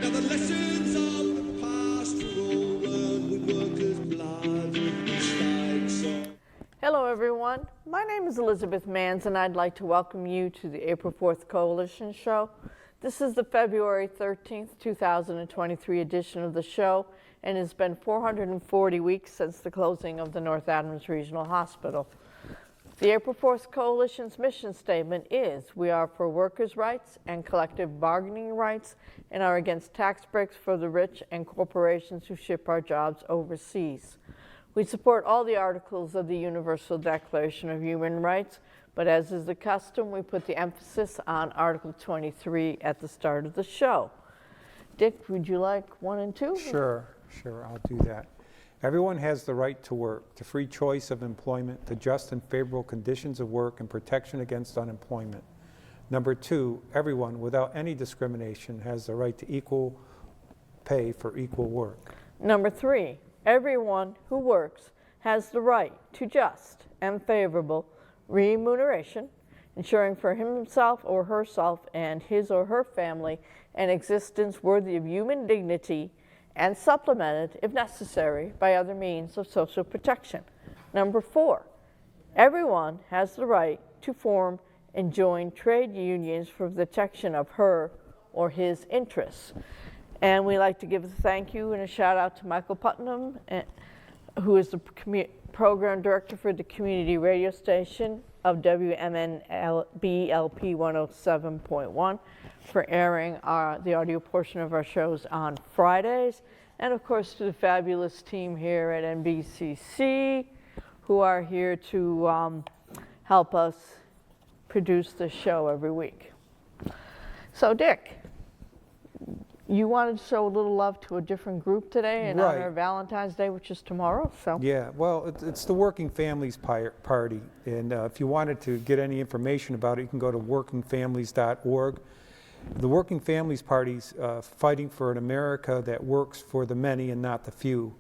Now the lessons of the past were all learned with workers' blood and strikes on. Hello everyone, my name is Elizabeth Manns and I'd like to welcome you to the April 4th Coalition Show. This is the February 13th, 2023 edition of the show, and it's been 440 weeks since the closing of the North Adams Regional Hospital. The April 4th Coalition's mission statement is, we are for workers' rights and collective bargaining rights and are against tax breaks for the rich and corporations who ship our jobs overseas. We support all the articles of the Universal Declaration of Human Rights, but as is the custom, we put the emphasis on Article 23 at the start of the show. Dick, would you like 1 and 2? Sure, I'll do that. Everyone has the right to work, to free choice of employment, to just and favorable conditions of work, and protection against unemployment. Number 2, everyone, without any discrimination, has the right to equal pay for equal work. Number 3, everyone who works has the right to just and favorable remuneration, ensuring for himself or herself and his or her family an existence worthy of human dignity and supplemented, if necessary, by other means of social protection. Number 4, everyone has the right to form and join trade unions for the protection of her or his interests. And we like to give a thank you and a shout out to Michael Putnam, who is the program director for the community radio station of WMNBLP 107.1 for airing the audio portion of our shows on Fridays. And of course to the fabulous team here at NBCC who are here to help us produce the show every week. So Dick, you wanted to show a little love to a different group today in honor of Valentine's Day, which is tomorrow. So yeah, well, it's the Working Families Party, and if you wanted to get any information about it, you can go to workingfamilies.org. The Working Families Party's fighting for an America that works for the many and not the few.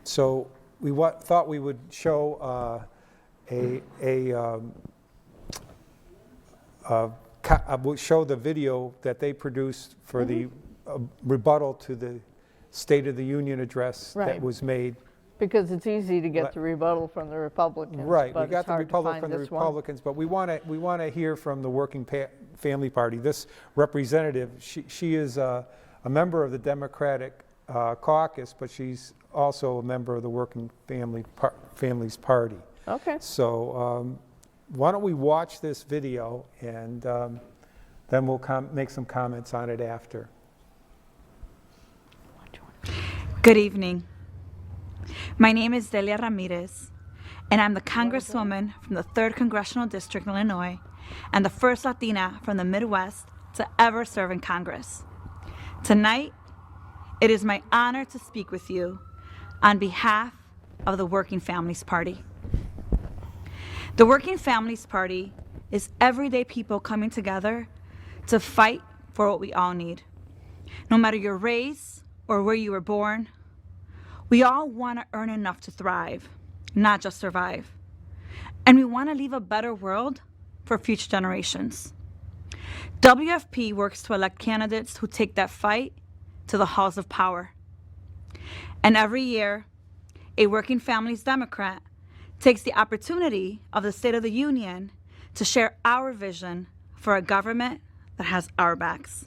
So we thought we would show we'll show the video that they produced for the rebuttal to the State of the Union address that was made. Because it's easy to get the rebuttal from the Republicans. Right, we got the rebuttal from the Republicans, but we want to hear from the Working Family Party. This representative, she is a member of the Democratic caucus, but she's also a member of the Working Families Party. Okay. So why don't we watch this video and then we'll make some comments on it after. Good evening. My name is Delia Ramirez, and I'm the Congresswoman from the 3rd Congressional District, Illinois, and the first Latina from the Midwest to ever serve in Congress. Tonight, it is my honor to speak with you on behalf of the Working Families Party. The Working Families Party is everyday people coming together to fight for what we all need. No matter your race or where you were born, we all want to earn enough to thrive, not just survive. And we want to leave a better world for future generations. WFP works to elect candidates who take that fight to the halls of power. And every year, a Working Families Democrat takes the opportunity of the State of the Union to share our vision for a government that has our backs.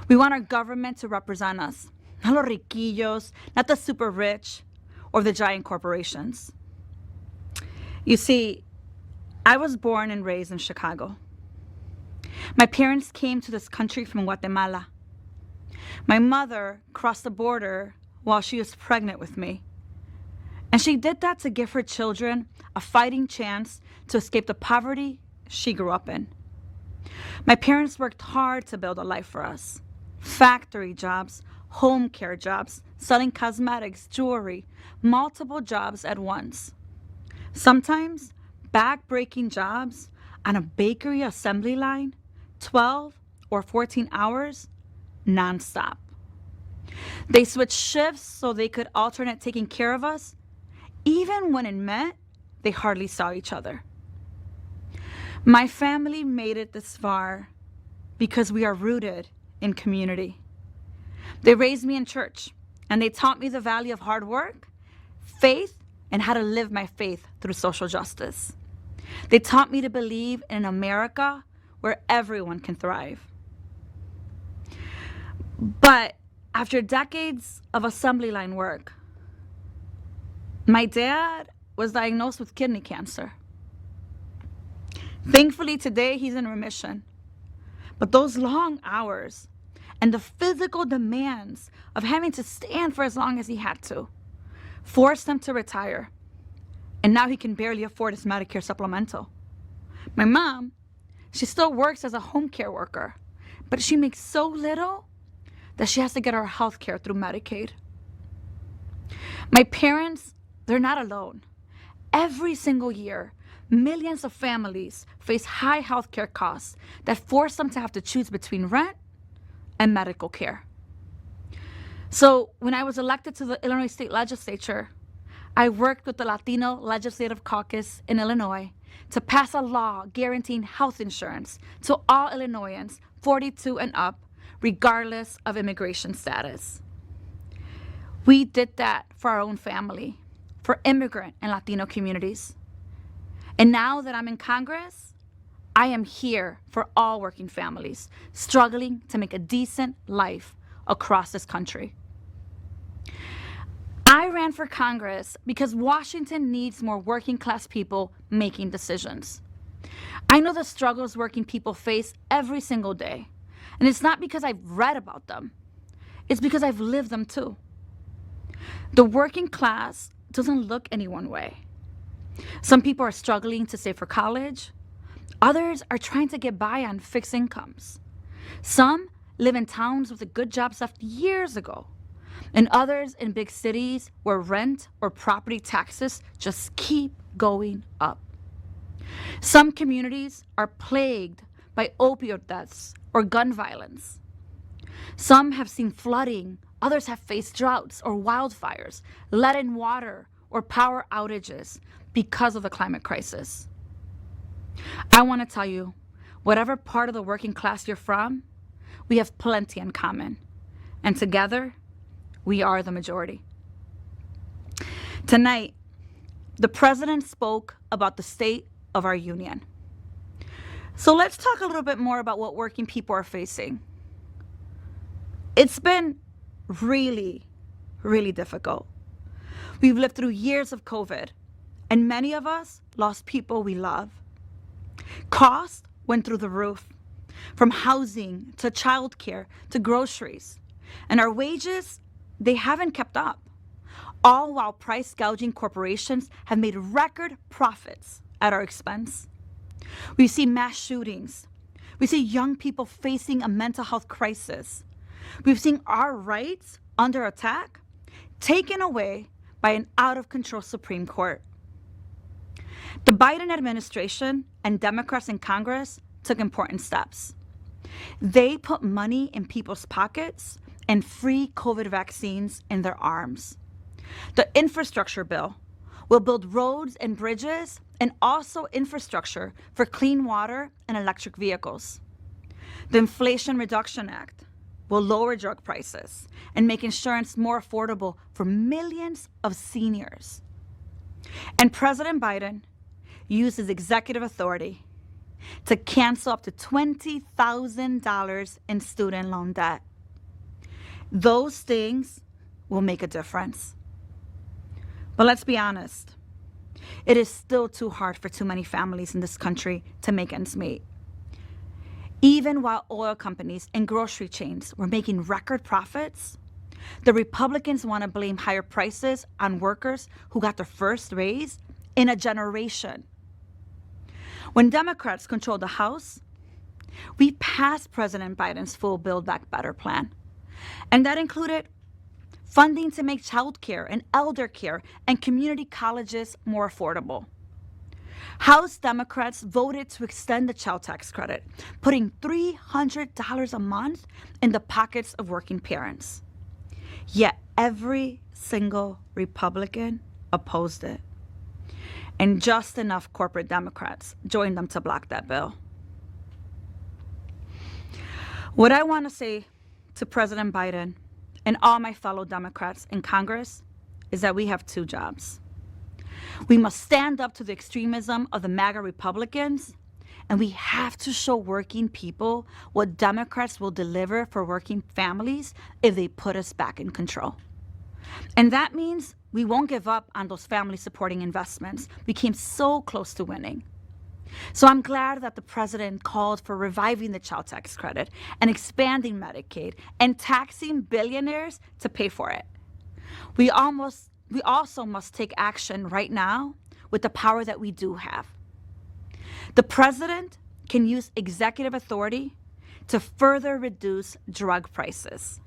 We want our government to represent us, not los riquillos, not the super rich, or the giant corporations. You see, I was born and raised in Chicago. My parents came to this country from Guatemala. My mother crossed the border while she was pregnant with me. And she did that to give her children a fighting chance to escape the poverty she grew up in. My parents worked hard to build a life for us. Factory jobs, home care jobs, selling cosmetics, jewelry, multiple jobs at once. Sometimes back-breaking jobs on a bakery assembly line, 12 or 14 hours, nonstop. They switched shifts so they could alternate taking care of us, even when it meant they hardly saw each other. My family made it this far because we are rooted in community. They raised me in church, and they taught me the value of hard work, faith, and how to live my faith through social justice. They taught me to believe in an America where everyone can thrive. But after decades of assembly line work, my dad was diagnosed with kidney cancer. Thankfully, today he's in remission. But those long hours and the physical demands of having to stand for as long as he had to forced him to retire. And now he can barely afford his Medicare supplemental. My mom, she still works as a home care worker, but she makes so little that she has to get her health care through Medicaid. My parents, they're not alone. Every single year, millions of families face high health care costs that force them to have to choose between rent and medical care. So when I was elected to the Illinois State Legislature, I worked with the Latino Legislative Caucus in Illinois to pass a law guaranteeing health insurance to all Illinoisans 42 and up, regardless of immigration status. We did that for our own family, for immigrant and Latino communities. And now that I'm in Congress, I am here for all working families struggling to make a decent life across this country. I ran for Congress because Washington needs more working class people making decisions. I know the struggles working people face every single day. And it's not because I've read about them. It's because I've lived them too. The working class doesn't look any one way. Some people are struggling to save for college. Others are trying to get by on fixed incomes. Some live in towns with the good jobs left years ago, and others in big cities where rent or property taxes just keep going up. Some communities are plagued by opioid deaths or gun violence. Some have seen flooding, others have faced droughts or wildfires, lead-in water, or power outages because of the climate crisis. I want to tell you, whatever part of the working class you're from, we have plenty in common. And together, we are the majority. Tonight, the president spoke about the state of our union. So let's talk a little bit more about what working people are facing. It's been really, really difficult. We've lived through years of COVID, and many of us lost people we love. Costs went through the roof, from housing to childcare to groceries. And our wages, they haven't kept up, all while price gouging corporations have made record profits at our expense. We see mass shootings. We see young people facing a mental health crisis. We've seen our rights under attack, taken away by an out-of-control Supreme Court. The Biden administration and Democrats in Congress took important steps. They put money in people's pockets and free COVID vaccines in their arms. The infrastructure bill will build roads and bridges and also infrastructure for clean water and electric vehicles. The Inflation Reduction Act will lower drug prices and make insurance more affordable for millions of seniors. And President Biden used his executive authority to cancel up to $20,000 in student loan debt. Those things will make a difference. But let's be honest, it is still too hard for too many families in this country to make ends meet. Even while oil companies and grocery chains were making record profits, the Republicans want to blame higher prices on workers who got their first raise in a generation. When Democrats controlled the House, we passed President Biden's full Build Back Better plan. And that included funding to make child care and elder care and community colleges more affordable. House Democrats voted to extend the child tax credit, putting $300 a month in the pockets of working parents. Yet every single Republican opposed it. And just enough corporate Democrats joined them to block that bill. What I want to say to President Biden and all my fellow Democrats in Congress is that we have two jobs. We must stand up to the extremism of the MAGA Republicans, and we have to show working people what Democrats will deliver for working families if they put us back in control. And that means we won't give up on those family-supporting investments we came so close to winning. So I'm glad that the president called for reviving the child tax credit and expanding Medicaid and taxing billionaires to pay for it. We also must take action right now with the power that we do have. The president can use executive authority to further reduce drug prices.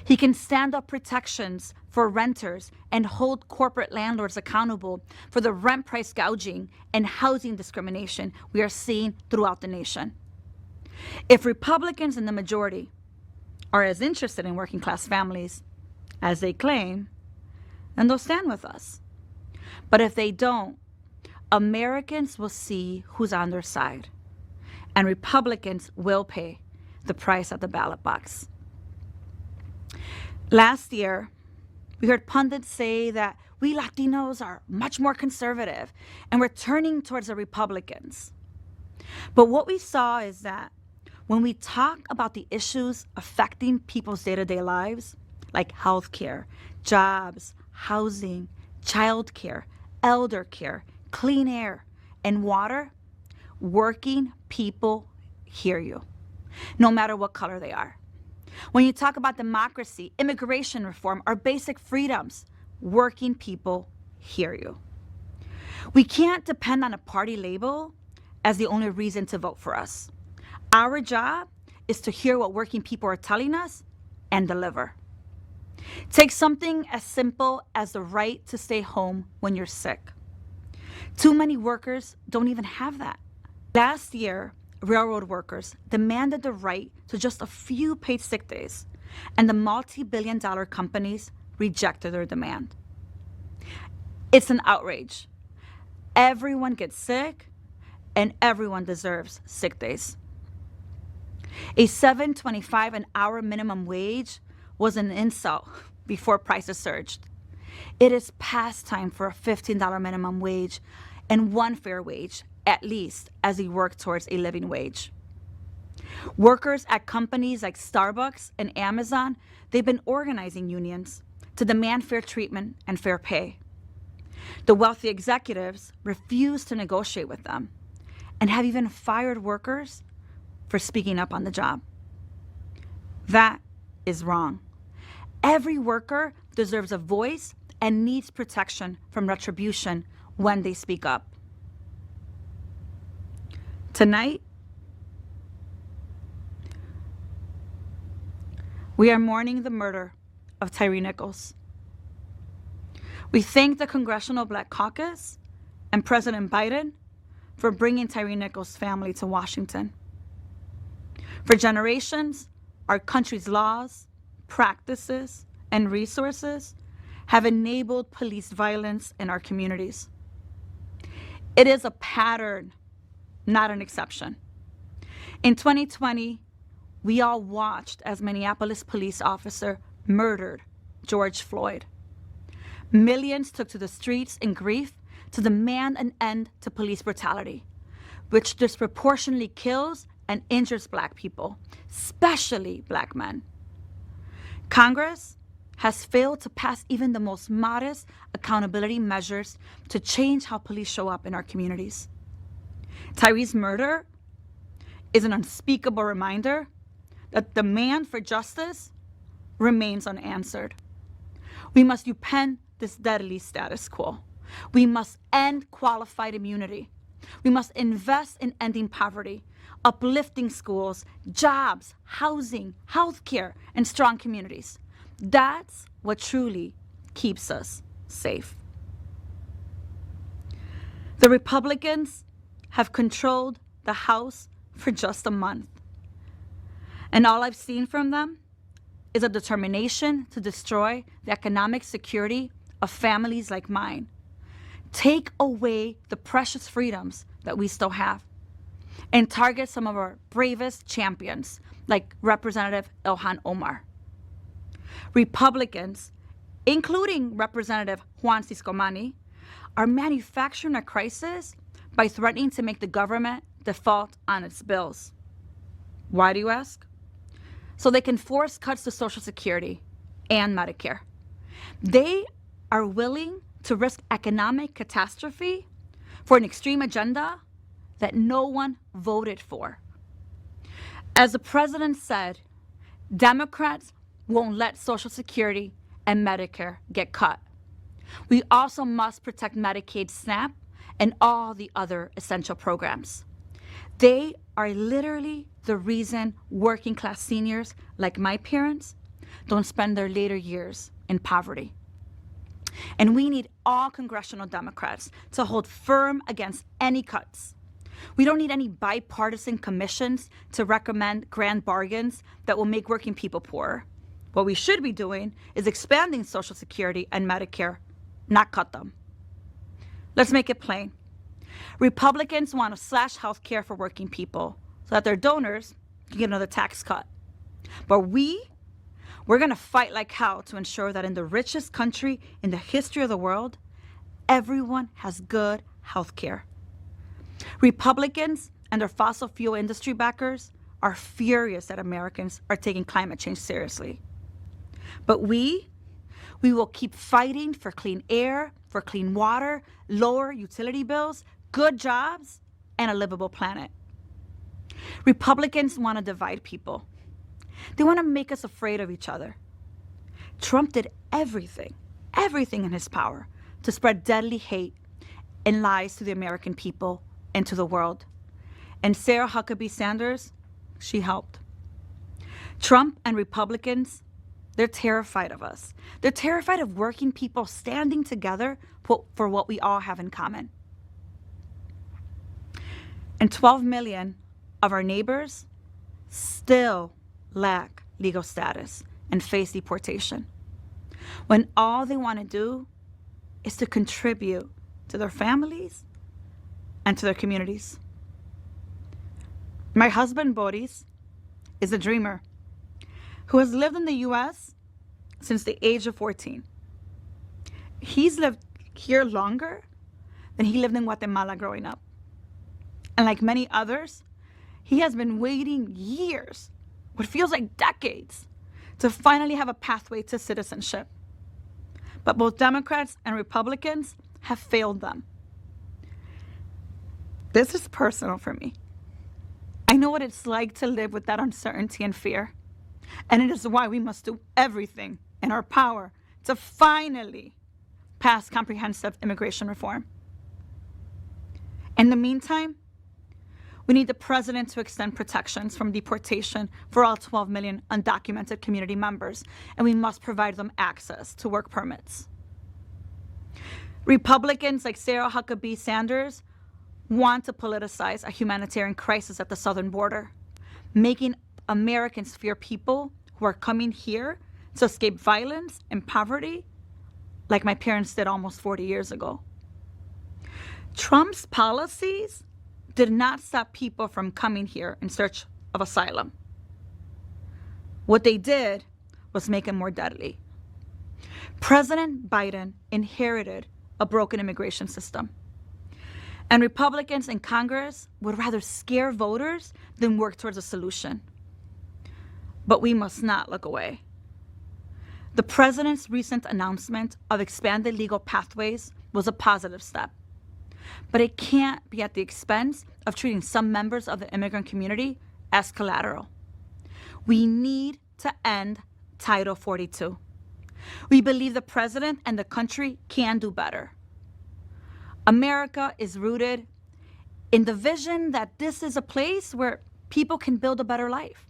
He can stand up protections for renters and hold corporate landlords accountable for the rent price gouging and housing discrimination we are seeing throughout the nation. If Republicans in the majority are as interested in working class families as they claim, then they'll stand with us. But if they don't, Americans will see who's on their side, and Republicans will pay the price at the ballot box. Last year, we heard pundits say that we Latinos are much more conservative and we're turning towards the Republicans. But what we saw is that when we talk about the issues affecting people's day-to-day lives, like healthcare, jobs, housing, childcare, elder care, clean air, and water, working people hear you, no matter what color they are. When you talk about democracy, immigration reform, or basic freedoms, working people hear you. We can't depend on a party label as the only reason to vote for us. Our job is to hear what working people are telling us and deliver. Take something as simple as the right to stay home when you're sick. Too many workers don't even have that. Last year, railroad workers demanded the right to just a few paid sick days, and the multi-billion-dollar companies rejected their demand. It's an outrage. Everyone gets sick, and everyone deserves sick days. A $7.25 an hour minimum wage was an insult before prices surged. It is past time for a $15 minimum wage and one fair wage, at least, as we work towards a living wage. Workers at companies like Starbucks and Amazon, they've been organizing unions to demand fair treatment and fair pay. The wealthy executives refuse to negotiate with them and have even fired workers for speaking up on the job. That is wrong. Every worker deserves a voice and needs protection from retribution when they speak up. Tonight, we are mourning the murder of Tyre Nichols. We thank the Congressional Black Caucus and President Biden for bringing Tyre Nichols' family to Washington. For generations, our country's laws, practices, and resources have enabled police violence in our communities. It is a pattern, not an exception. In 2020, we all watched as Minneapolis police officer murdered George Floyd. Millions took to the streets in grief to demand an end to police brutality, which disproportionately kills and injures Black people, especially Black men. Congress has failed to pass even the most modest accountability measures to change how police show up in our communities. Tyre's murder is an unspeakable reminder that the demand for justice remains unanswered. We must upend this deadly status quo. We must end qualified immunity. We must invest in ending poverty, uplifting schools, jobs, housing, healthcare, and strong communities. That's what truly keeps us safe. The Republicans have controlled the House for just a month, and all I've seen from them is a determination to destroy the economic security of families like mine, take away the precious freedoms that we still have, and target some of our bravest champions like Representative Ilhan Omar. Republicans, including Representative Juan Ciscomani, are manufacturing a crisis by threatening to make the government default on its bills. Why, do you ask? So they can force cuts to Social Security and Medicare. They are willing to risk economic catastrophe for an extreme agenda that no one voted for. As the president said, Democrats won't let Social Security and Medicare get cut. We also must protect Medicaid, SNAP, and all the other essential programs. They are literally the reason working class seniors like my parents don't spend their later years in poverty. And we need all congressional Democrats to hold firm against any cuts. We don't need any bipartisan commissions to recommend grand bargains that will make working people poorer. What we should be doing is expanding Social Security and Medicare, not cut them. Let's make it plain. Republicans want to slash health care for working people so that their donors can get another tax cut. But we're going to fight like hell to ensure that in the richest country in the history of the world, everyone has good health care. Republicans and their fossil fuel industry backers are furious that Americans are taking climate change seriously. But we will keep fighting for clean air, for clean water, lower utility bills, good jobs, and a livable planet. Republicans want to divide people. They want to make us afraid of each other. Trump did everything in his power to spread deadly hate and lies to the American people and to the world. And Sarah Huckabee Sanders, she helped. Trump and Republicans, they're terrified of us. They're terrified of working people standing together for what we all have in common. And 12 million of our neighbors still lack legal status and face deportation, when all they want to do is to contribute to their families and to their communities. My husband, Boris, is a dreamer who has lived in the U.S. since the age of 14. He's lived here longer than he lived in Guatemala growing up. And like many others, he has been waiting years, what feels like decades, to finally have a pathway to citizenship. But both Democrats and Republicans have failed them. This is personal for me. I know what it's like to live with that uncertainty and fear. And it is why we must do everything in our power to finally pass comprehensive immigration reform. In the meantime, we need the president to extend protections from deportation for all 12 million undocumented community members, and we must provide them access to work permits. Republicans like Sarah Huckabee Sanders want to politicize a humanitarian crisis at the southern border, making Americans fear people who are coming here to escape violence and poverty like my parents did almost 40 years ago. Trump's policies did not stop people from coming here in search of asylum. What they did was make it more deadly. President Biden inherited a broken immigration system. And Republicans in Congress would rather scare voters than work towards a solution. But we must not look away. The president's recent announcement of expanded legal pathways was a positive step. But it can't be at the expense of treating some members of the immigrant community as collateral. We need to end Title 42. We believe the president and the country can do better. America is rooted in the vision that this is a place where people can build a better life.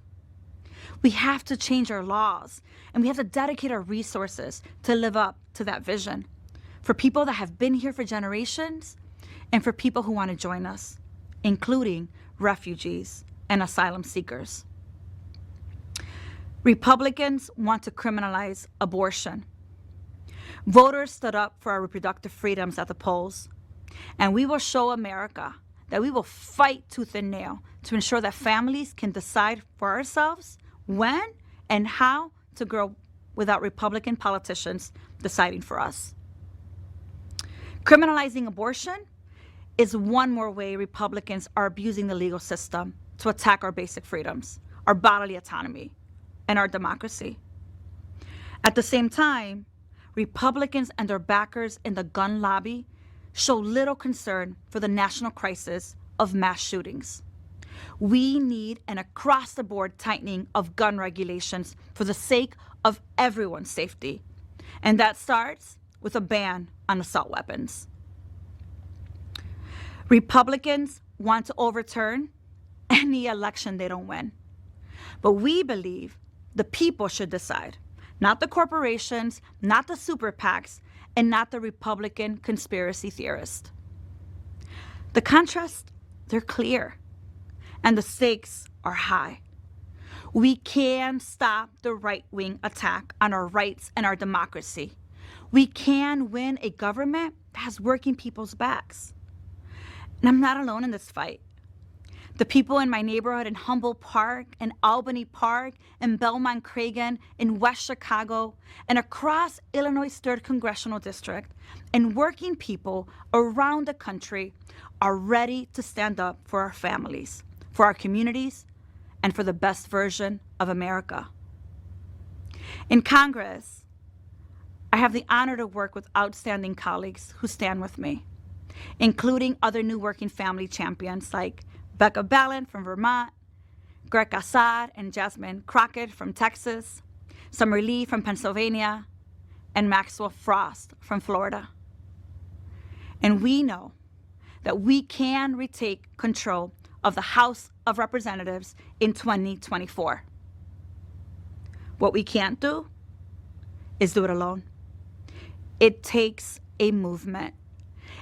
We have to change our laws, and we have to dedicate our resources to live up to that vision for people that have been here for generations and for people who want to join us, including refugees and asylum seekers. Republicans want to criminalize abortion. Voters stood up for our reproductive freedoms at the polls, and we will show America that we will fight tooth and nail to ensure that families can decide for ourselves when and how to grow without Republican politicians deciding for us. Criminalizing abortion is one more way Republicans are abusing the legal system to attack our basic freedoms, our bodily autonomy, and our democracy. At the same time, Republicans and their backers in the gun lobby show little concern for the national crisis of mass shootings. We need an across-the-board tightening of gun regulations for the sake of everyone's safety, and that starts with a ban on assault weapons. Republicans want to overturn any election they don't win, but we believe the people should decide, not the corporations, not the super PACs, and not the Republican conspiracy theorists. The contrasts, they're clear, and the stakes are high. We can stop the right-wing attack on our rights and our democracy. We can win a government that has working people's backs. And I'm not alone in this fight. The people in my neighborhood in Humboldt Park, in Albany Park, in Belmont Cragen, in West Chicago, and across Illinois' 3rd Congressional District, and working people around the country are ready to stand up for our families, for our communities, and for the best version of America. In Congress, I have the honor to work with outstanding colleagues who stand with me, including other new working family champions like Becca Balint from Vermont, Greg Assad and Jasmine Crockett from Texas, Summer Lee from Pennsylvania, and Maxwell Frost from Florida. And we know that we can retake control of the House of Representatives in 2024. What we can't do is do it alone. It takes a movement.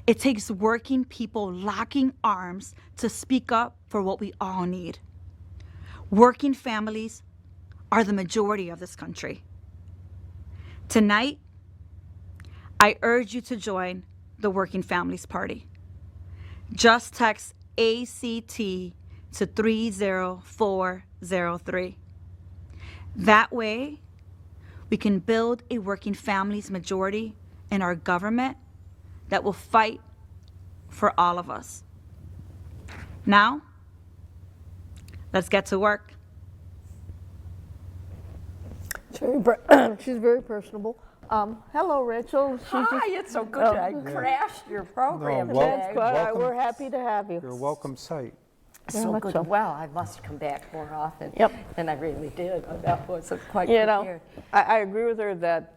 It takes working people locking arms to speak up for what we all need. Working families are the majority of this country. Tonight, I urge you to join the Working Families Party. Just text ACT to 30403. That way, we can build a working families majority in our government that will fight for all of us. Now, let's get to work. She's very personable. Hello, Rachel. Hi, it's so good I crashed your program No, today. That's fine. We're happy to have you. You're a welcome sight. So much good. so. Well, I must come back more often. Yep. And I really did. That was quite You prepared. know, I agree with her that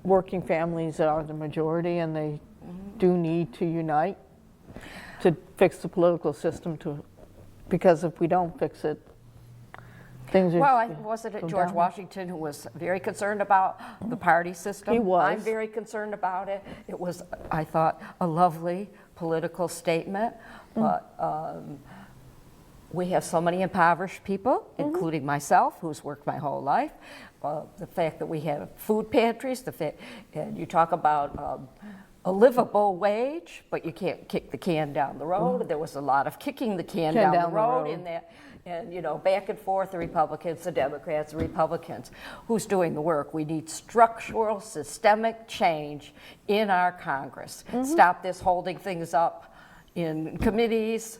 working families are the majority and they do need to unite to fix the political system because if we don't fix it, things are. Well, wasn't it go George down. Washington who was very concerned about the party system? He was. I'm very concerned about it. It was, I thought, a lovely political statement, but we have so many impoverished people, including myself, who's worked my whole life. The fact that we have food pantries, and you talk about a livable wage, but you can't kick the can down the road. There was a lot of kicking the can down the road in that. And, you know, back and forth, the Republicans, the Democrats, the Republicans. Who's doing the work? We need structural, systemic change in our Congress. Stop this holding things up in committees,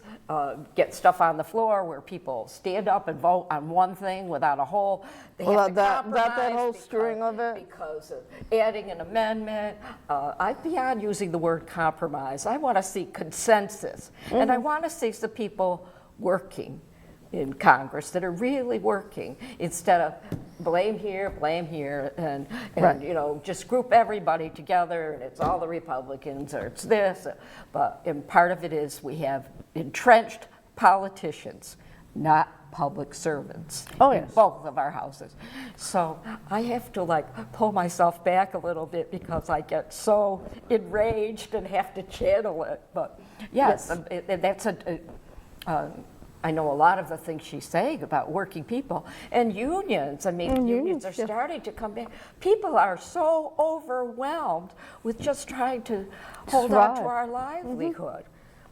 get stuff on the floor where people stand up and vote on one thing without a whole. They have to that compromise whole string of it? because of adding an amendment. I'm beyond using the word compromise. I want to see consensus, and I want to see some people working in Congress that are really working instead of blame here, and Right. you know, just group everybody together and it's all the Republicans or it's this. And part of it is we have entrenched politicians, not public servants. Oh, in yes. both of our houses. So I have to like pull myself back a little bit because I get so enraged and have to channel it. But yes. That's I know a lot of the things she's saying about working people and unions. I mean, unions are starting to come back. People are so overwhelmed with just trying to hold on to our livelihood.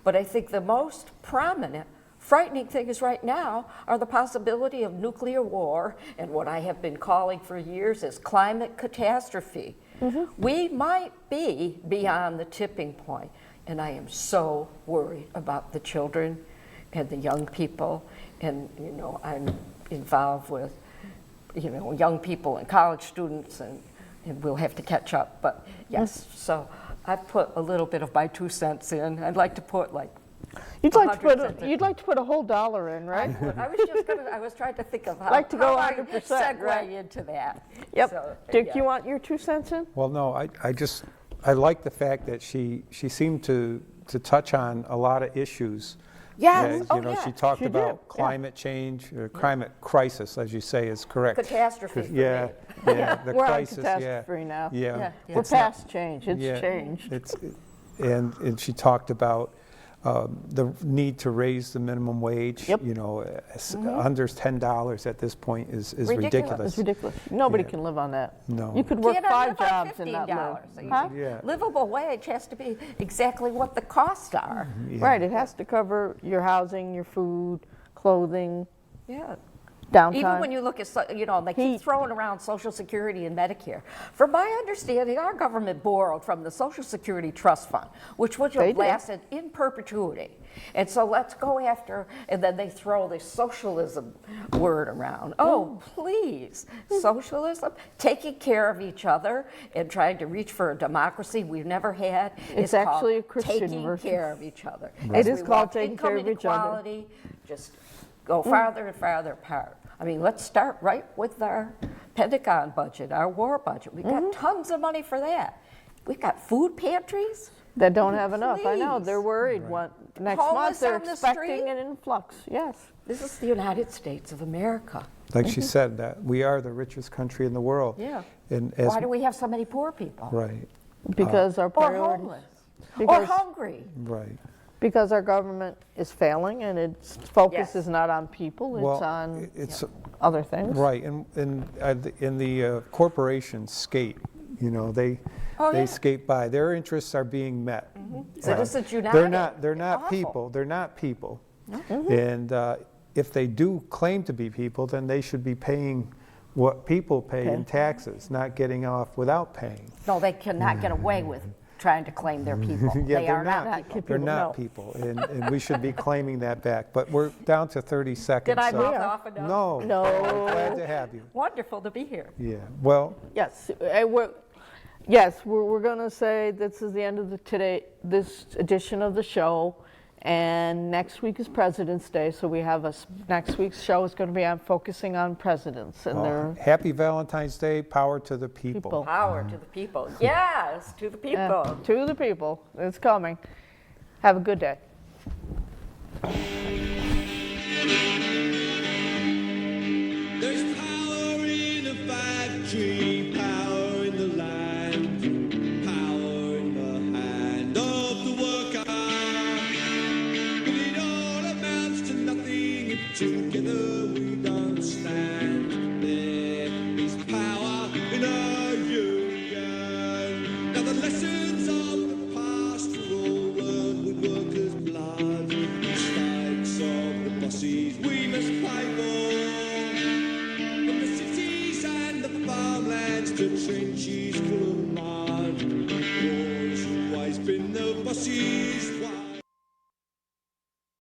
But I think the most prominent frightening things right now are the possibility of nuclear war and what I have been calling for years as climate catastrophe. We might be beyond the tipping point, and I am so worried about the children and the young people. And you know, I'm involved with, you know, young people and college students, and we'll have to catch up. But yes, so I've put a little bit of my 2 cents in. I'd like to put like You'd like to 100 put cents in. you'd like to put a whole dollar in, right? I was trying to think of how, Like to go how I 100%, segue right? into that. Yep. So, Dick, yeah. you want your 2 cents in? Well, no, I like the fact that she seemed to touch on a lot of issues. Yes. You know, she talked She did, about yeah. climate change, or climate crisis, as you say, is correct. Catastrophe for Yeah, me. yeah, the We're on crisis, yeah. catastrophe now. Yeah. Yeah. We're It's not- past change. It's yeah, changed. And she talked about the need to raise the minimum wage. Yep. You know, under $10 at this point is Ridiculous. ridiculous. It's ridiculous. Nobody Yeah. can live on that. No. You could work Can't 5 live on jobs and not live. $15. Huh? Yeah. Livable wage has to be exactly what the costs are. Yeah. Right, it has to cover your housing, your food, clothing, Yeah. downtime. Even when you look at, you know, they keep Heat. throwing around Social Security and Medicare. From my understanding, our government borrowed from the Social Security Trust Fund, which would They have did. lasted in perpetuity. And so let's go after, and then they throw this socialism word around. Oh, please, socialism, taking care of each other and trying to reach for a democracy we've never had. It's is called actually a Christian taking version. care of each other. It As is we called watch taking income care of each other. inequality just go farther and farther apart. I mean, let's start right with our Pentagon budget, our war budget. We've got tons of money for that. We've got food pantries. That don't have enough. I know, Please. they're worried. What, next Homeless month, they're on the expecting street? an influx. Yes. This is the United States of America. Like she said, that we are the richest country in the world. Yeah. And as, Why do we have so many poor people? right, Because our Or priorities. homeless? Or Because- hungry? right. Because our government is failing and its focus Yes. is not on people, it's Well, on it's other things. right, and in the corporations skate. You know, they Oh, they yeah. skate by. Their interests are being met. Citizens They're United. not. They're not Awful. people. They're not people. And if they do claim to be people, then they should be paying what people pay in taxes, not getting off without paying. No, they cannot get away with trying to claim they're people. Yeah, They they're are not not. people. They're not no. people, and we should be claiming that back. But we're down to 30 seconds. Did I so- mouth off enough? No. No. I'm glad to have you. Wonderful to be here. Yeah. Well, Yes, we're going to say this is the end of this edition of the show, and next week is President's Day, so we have next week's show is going to be on focusing on presidents and their happy Valentine's Day. Power to the people. people. Power to the people. Yes, to the people. Yeah, to the people. It's coming. Have a good day. There's power in a factory.